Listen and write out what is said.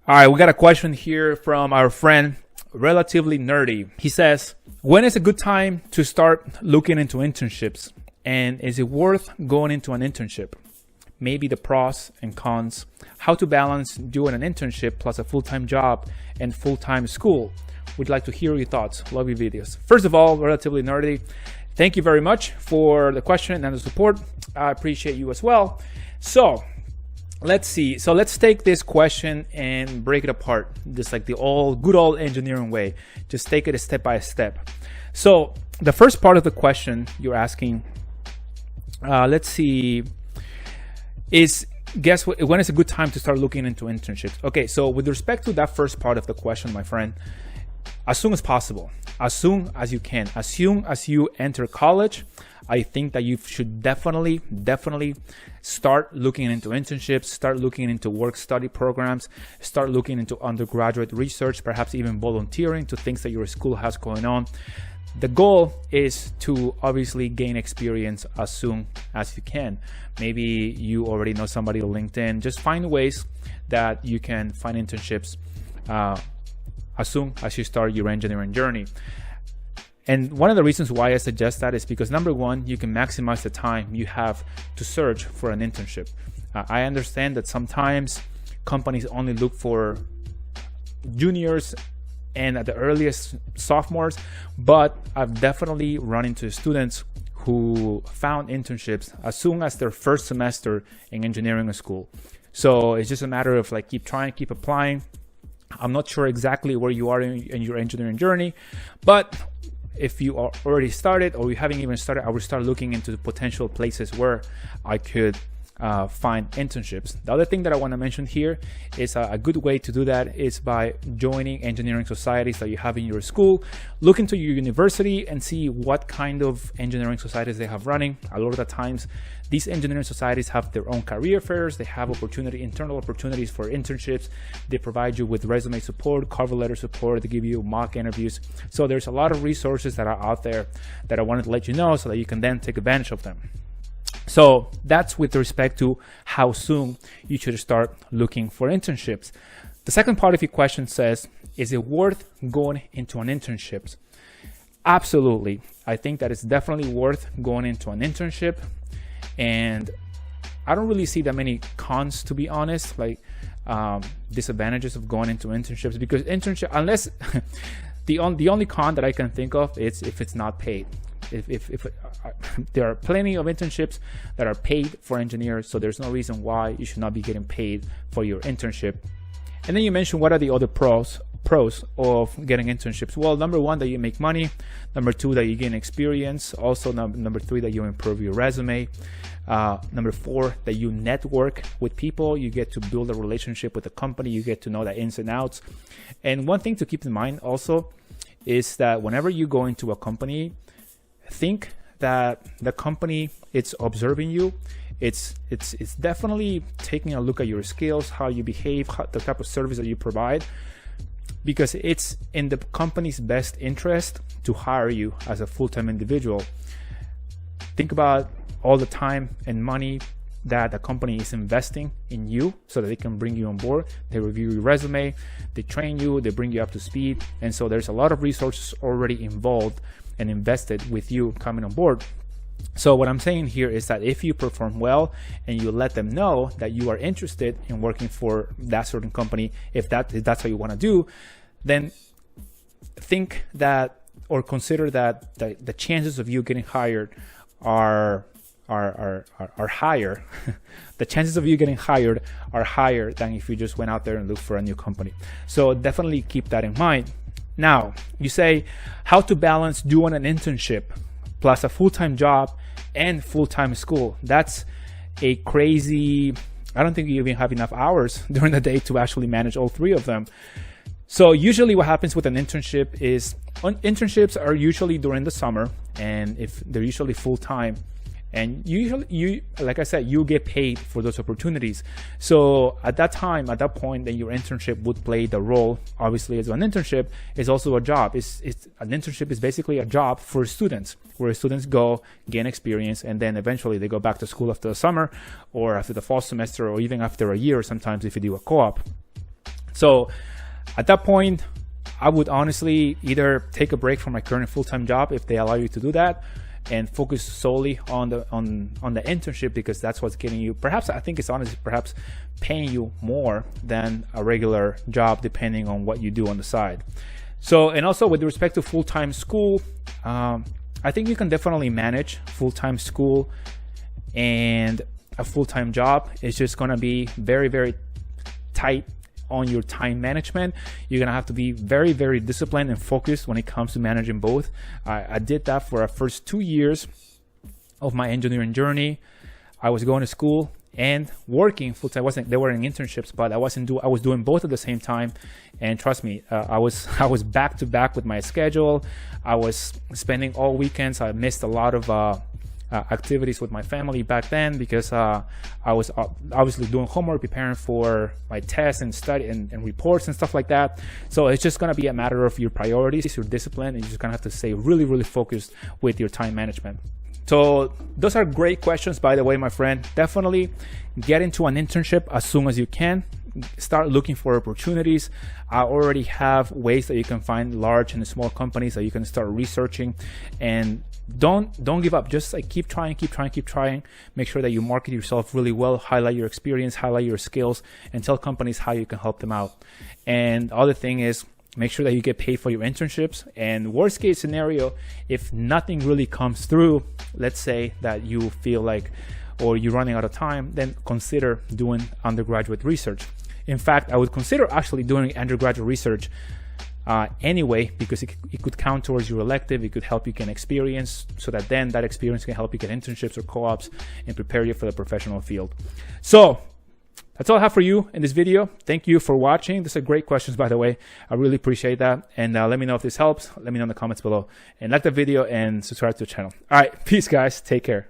All right, we got a question here from our friend, Relatively Nerdy. He says, when is a good time to start looking into internships? And is it worth going into an internship? Maybe the pros and cons, how to balance doing an internship plus a full-time job and full-time school. We'd like to hear your thoughts. Love your videos. First of all, Relatively Nerdy, thank you very much for the question and the support. I appreciate you as well. So let's see. So let's take this question and break it apart, just like the good old engineering way. Just take it step by step. So the first part of the question you're asking, let's see, is guess what, when is a good time to start looking into internships? Okay, so with respect to that first part of the question, my friend, as soon as possible, as soon as you can, as soon as you enter college, I think that you should definitely start looking into internships, start looking into work-study programs, start looking into undergraduate research, perhaps even volunteering to things that your school has going on. The goal is to obviously gain experience as soon as you can. Maybe you already know somebody on LinkedIn. Just find ways that you can find internships as soon as you start your engineering journey. And one of the reasons why I suggest that is because, number one, you can maximize the time you have to search for an internship. I understand that sometimes companies only look for juniors and at the earliest sophomores, but I've definitely run into students who found internships as soon as their first semester in engineering school. So it's just a matter of like keep trying, keep applying. I'm not sure exactly where you are in your engineering journey, but if you are already started or you haven't even started, I would start looking into the potential places where I could find internships. The other thing that I want to mention here is a good way to do that is by joining engineering societies that you have in your school. Look into your university and see what kind of engineering societies they have running. A lot of the times these engineering societies have their own career fairs. They have internal opportunities for internships. They provide you with resume support, cover letter support. They give you mock interviews. So there's a lot of resources that are out there that I wanted to let you know so that you can then take advantage of them. So that's with respect to how soon you should start looking for internships. The second part of your question says, is it worth going into an internship? Absolutely. I think that it's definitely worth going into an internship. And I don't really see that many cons, to be honest, like disadvantages of going into internships, because internship, unless the only con that I can think of is if it's not paid. If there are plenty of internships that are paid for engineers, so there's no reason why you should not be getting paid for your internship. And then you mentioned what are the other pros of getting internships. Well, number one, that you make money. Number two, that you gain experience. Also, number three, that you improve your resume. Number four, that you network with people. You get to build a relationship with the company. You get to know the ins and outs. And one thing to keep in mind also is that whenever you go into a company, think that the company, it's observing you. It's definitely taking a look at your skills, how you behave, the type of service that you provide, because it's in the company's best interest to hire you as a full-time individual. Think about all the time and money that the company is investing in you so that they can bring you on board. They review your resume, they train you, they bring you up to speed. And so there's a lot of resources already involved and invested with you coming on board. So what I'm saying here is that if you perform well and you let them know that you are interested in working for that certain company, if that's what you want to do, then think that or consider that the chances of you getting hired are higher. The chances of you getting hired are higher than if you just went out there and looked for a new company. So definitely keep that in mind. Now, you say how to balance doing an internship plus a full-time job and full-time school. That's a crazy, I don't think you even have enough hours during the day to actually manage all three of them. So usually what happens with an internship is internships are usually during the summer, and if they're usually full-time, and usually you, like I said, you get paid for those opportunities. So at that time, at that point, then your internship would play the role. Obviously, as an internship is also a job. An internship is basically a job for students, where students go gain experience, and then eventually they go back to school after the summer, or after the fall semester, or even after a year. Sometimes if you do a co-op. So at that point, I would honestly either take a break from my current full-time job if they allow you to do that, and focus solely on the internship, because that's what's getting you, perhaps, I think it's honestly perhaps paying you more than a regular job, depending on what you do on the side. So, and also with respect to full-time school, I think you can definitely manage full-time school and a full-time job. It's just going to be very, very tight on your time management. You're gonna have to be very, very disciplined and focused when it comes to managing both. I did that for the first 2 years of my engineering journey. I was going to school and working full time. They were in internships, but I was doing both at the same time. And trust me, I was back to back with my schedule. I was spending all weekends. I missed a lot of activities with my family back then, because I was obviously doing homework, preparing for my tests and study and reports and stuff like that. So it's just going to be a matter of your priorities, your discipline, and you're just going to have to stay really, really focused with your time management. So those are great questions, by the way, my friend. Definitely get into an internship as soon as you can. Start looking for opportunities. I already have ways that you can find large and small companies that you can start researching, and don't give up. Just like keep trying. Make sure that you market yourself really well, highlight your experience, highlight your skills, and tell companies how you can help them out. And the other thing is, make sure that you get paid for your internships. And worst case scenario, if nothing really comes through, let's say that you feel like, or you're running out of time, then consider doing undergraduate research. In fact, I would consider actually doing undergraduate research anyway, because it could count towards your elective. It could help you gain experience, so that then that experience can help you get internships or co-ops and prepare you for the professional field. So that's all I have for you in this video. Thank you for watching. These are great questions, by the way. I really appreciate that. And let me know if this helps. Let me know in the comments below, and like the video and subscribe to the channel. All right, peace, guys. Take care.